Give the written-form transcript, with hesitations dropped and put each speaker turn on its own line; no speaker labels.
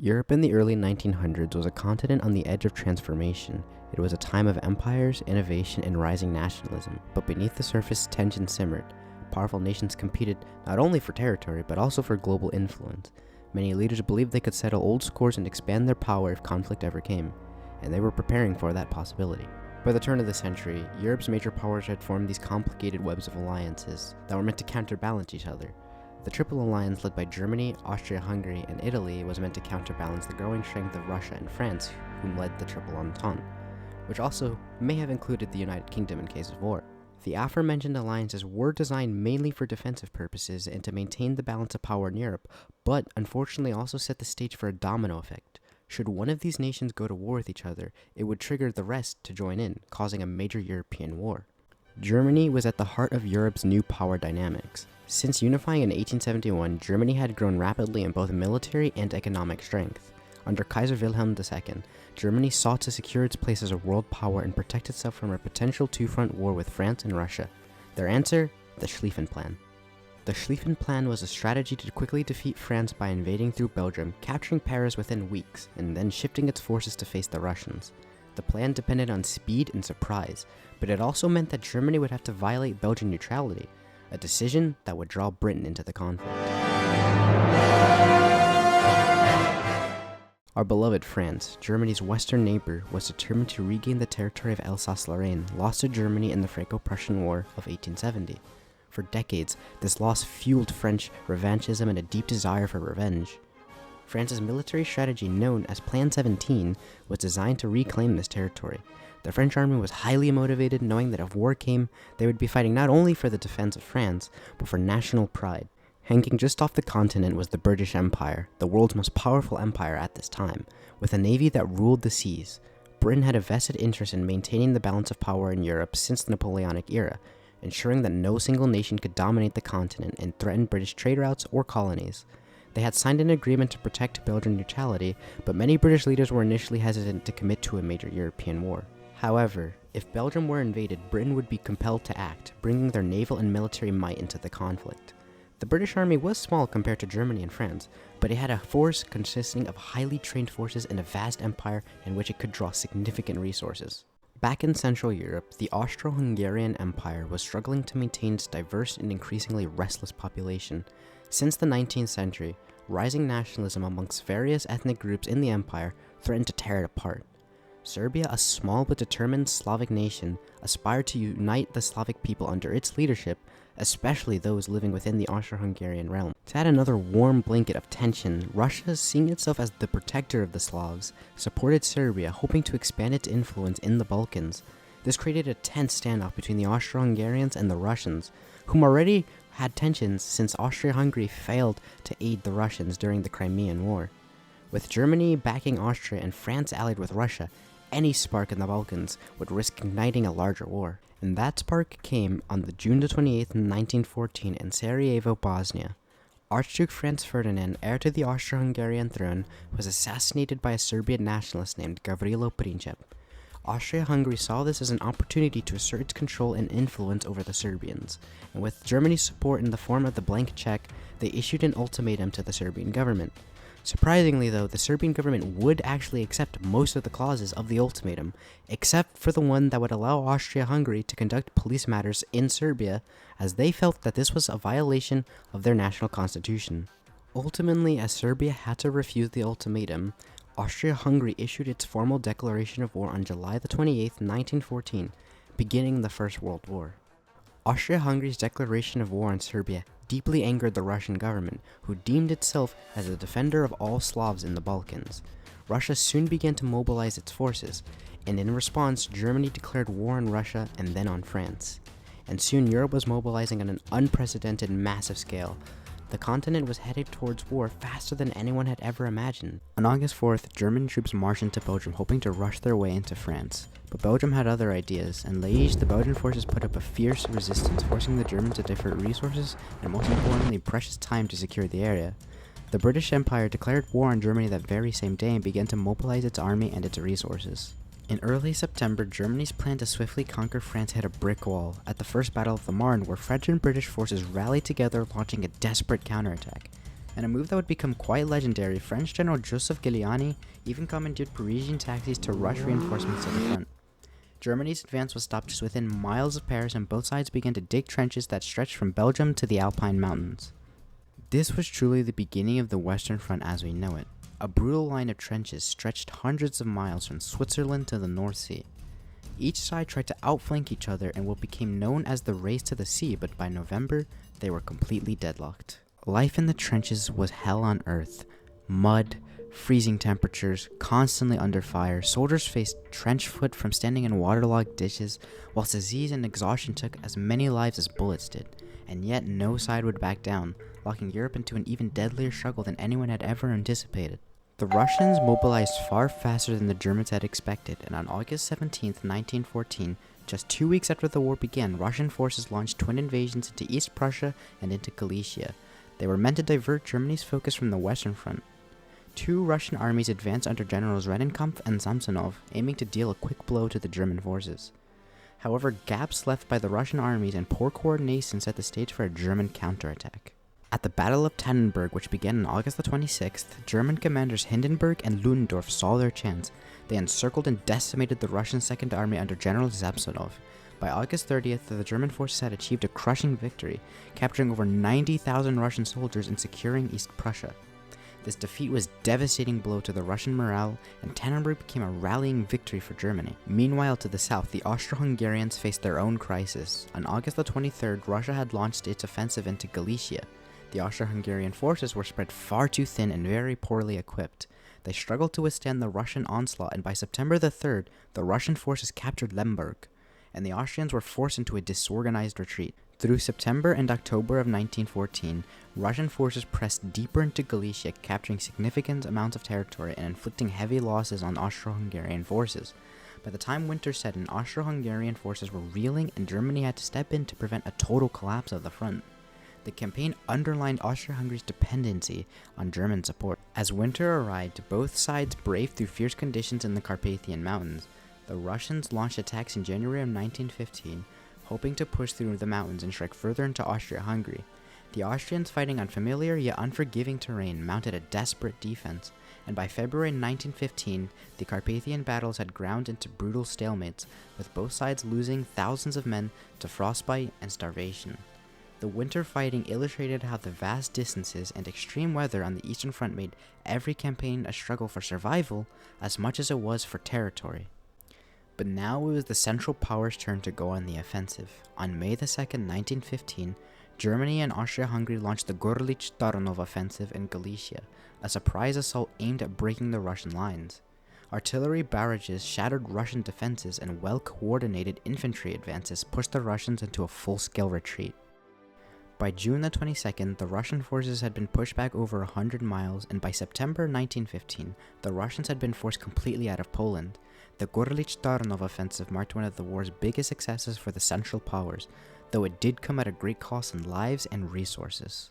Europe in the early 1900s was a continent on the edge of transformation. It was a time of empires, innovation, and rising nationalism, but beneath the surface, tension simmered. Powerful nations competed not only for territory, but also for global influence. Many leaders believed they could settle old scores and expand their power if conflict ever came, and they were preparing for that possibility. By the turn of the century, Europe's major powers had formed these complicated webs of alliances that were meant to counterbalance each other. The Triple Alliance led by Germany, Austria-Hungary, and Italy was meant to counterbalance the growing strength of Russia and France, whom led the Triple Entente, which also may have included the United Kingdom in case of war. The aforementioned alliances were designed mainly for defensive purposes and to maintain the balance of power in Europe, but unfortunately also set the stage for a domino effect. Should one of these nations go to war with each other, it would trigger the rest to join in, causing a major European war. Germany was at the heart of Europe's new power dynamics. Since unifying in 1871, Germany had grown rapidly in both military and economic strength. Under Kaiser Wilhelm II, Germany sought to secure its place as a world power and protect itself from a potential two-front war with France and Russia. Their answer? The Schlieffen Plan. The Schlieffen Plan was a strategy to quickly defeat France by invading through Belgium, capturing Paris within weeks, and then shifting its forces to face the Russians. The plan depended on speed and surprise, but it also meant that Germany would have to violate Belgian neutrality, a decision that would draw Britain into the conflict. Our beloved France, Germany's western neighbor, was determined to regain the territory of Alsace-Lorraine, lost to Germany in the Franco-Prussian War of 1870. For decades, this loss fueled French revanchism and a deep desire for revenge. France's military strategy, known as Plan 17, was designed to reclaim this territory. The French army was highly motivated, knowing that if war came, they would be fighting not only for the defense of France, but for national pride. Hanging just off the continent was the British Empire, the world's most powerful empire at this time, with a navy that ruled the seas. Britain had a vested interest in maintaining the balance of power in Europe since the Napoleonic era, ensuring that no single nation could dominate the continent and threaten British trade routes or colonies. They had signed an agreement to protect Belgian neutrality, but many British leaders were initially hesitant to commit to a major European war. However, if Belgium were invaded, Britain would be compelled to act, bringing their naval and military might into the conflict. The British army was small compared to Germany and France, but it had a force consisting of highly trained forces and a vast empire in which it could draw significant resources. Back in Central Europe, the Austro-Hungarian Empire was struggling to maintain its diverse and increasingly restless population. Since the 19th century, rising nationalism amongst various ethnic groups in the empire threatened to tear it apart. Serbia, a small but determined Slavic nation, aspired to unite the Slavic people under its leadership, especially those living within the Austro-Hungarian realm. To add another warm blanket of tension, Russia, seeing itself as the protector of the Slavs, supported Serbia, hoping to expand its influence in the Balkans. This created a tense standoff between the Austro-Hungarians and the Russians, whom already had tensions since Austria-Hungary failed to aid the Russians during the Crimean War. With Germany backing Austria and France allied with Russia, any spark in the Balkans would risk igniting a larger war. And that spark came on the June 28, 1914 in Sarajevo, Bosnia. Archduke Franz Ferdinand, heir to the Austro-Hungarian throne, was assassinated by a Serbian nationalist named Gavrilo Princip. Austria-Hungary saw this as an opportunity to assert its control and influence over the Serbians, and with Germany's support in the form of the blank check, they issued an ultimatum to the Serbian government. Surprisingly though, the Serbian government would actually accept most of the clauses of the ultimatum, except for the one that would allow Austria-Hungary to conduct police matters in Serbia, as they felt that this was a violation of their national constitution. Ultimately, as Serbia had to refuse the ultimatum, Austria-Hungary issued its formal declaration of war on July 28, 1914, beginning the First World War. Austria-Hungary's declaration of war on Serbia deeply angered the Russian government, who deemed itself as a defender of all Slavs in the Balkans. Russia soon began to mobilize its forces, and in response, Germany declared war on Russia and then on France. And soon Europe was mobilizing on an unprecedented massive scale. The continent was headed towards war faster than anyone had ever imagined. On August 4th, German troops marched into Belgium hoping to rush their way into France. But Belgium had other ideas, and Liège, the Belgian forces put up a fierce resistance, forcing the Germans to divert resources and most importantly precious time to secure the area. The British Empire declared war on Germany that very same day and began to mobilize its army and its resources. In early September, Germany's plan to swiftly conquer France hit a brick wall at the First Battle of the Marne, where French and British forces rallied together, launching a desperate counterattack. In a move that would become quite legendary, French General Joseph Galliani even commandeered Parisian taxis to rush reinforcements to the front. Germany's advance was stopped just within miles of Paris, and both sides began to dig trenches that stretched from Belgium to the Alpine Mountains. This was truly the beginning of the Western Front as we know it. A brutal line of trenches stretched hundreds of miles from Switzerland to the North Sea. Each side tried to outflank each other in what became known as the Race to the Sea, but by November, they were completely deadlocked. Life in the trenches was hell on earth. Mud, freezing temperatures, constantly under fire. Soldiers faced trench foot from standing in waterlogged ditches, whilst disease and exhaustion took as many lives as bullets did. And yet no side would back down, locking Europe into an even deadlier struggle than anyone had ever anticipated. The Russians mobilized far faster than the Germans had expected, and on August 17, 1914, just 2 weeks after the war began, Russian forces launched twin invasions into East Prussia and into Galicia. They were meant to divert Germany's focus from the Western Front. Two Russian armies advanced under Generals Rennenkampf and Samsonov, aiming to deal a quick blow to the German forces. However, gaps left by the Russian armies and poor coordination set the stage for a German counterattack. At the Battle of Tannenberg, which began on August the 26th, German commanders Hindenburg and Ludendorff saw their chance. They encircled and decimated the Russian Second Army under General Samsonov. By August 30th, the German forces had achieved a crushing victory, capturing over 90,000 Russian soldiers and securing East Prussia. This defeat was a devastating blow to the Russian morale, and Tannenberg became a rallying victory for Germany. Meanwhile, to the south, the Austro-Hungarians faced their own crisis. On August the 23rd, Russia had launched its offensive into Galicia. The Austro-Hungarian forces were spread far too thin and very poorly equipped. They struggled to withstand the Russian onslaught, and by September the 3rd, the Russian forces captured Lemberg, and the Austrians were forced into a disorganized retreat. Through September and October of 1914, Russian forces pressed deeper into Galicia, capturing significant amounts of territory and inflicting heavy losses on Austro-Hungarian forces. By the time winter set in, Austro-Hungarian forces were reeling, and Germany had to step in to prevent a total collapse of the front. The campaign underlined Austria-Hungary's dependency on German support. As winter arrived, both sides braved through fierce conditions in the Carpathian Mountains. The Russians launched attacks in January of 1915, hoping to push through the mountains and strike further into Austria-Hungary. The Austrians, fighting on familiar yet unforgiving terrain, mounted a desperate defense, and by February 1915, the Carpathian battles had ground into brutal stalemates, with both sides losing thousands of men to frostbite and starvation. The winter fighting illustrated how the vast distances and extreme weather on the Eastern Front made every campaign a struggle for survival as much as it was for territory. But now it was the Central Powers' turn to go on the offensive. On May the 2nd, 1915, Germany and Austria-Hungary launched the Görlitz-Tarnów offensive in Galicia, a surprise assault aimed at breaking the Russian lines. Artillery barrages shattered Russian defenses, and well-coordinated infantry advances pushed the Russians into a full-scale retreat. By June the 22nd, the Russian forces had been pushed back over 100 miles, and by September 1915, the Russians had been forced completely out of Poland. The Görlitz-Tarnów offensive marked one of the war's biggest successes for the Central Powers, though it did come at a great cost in lives and resources.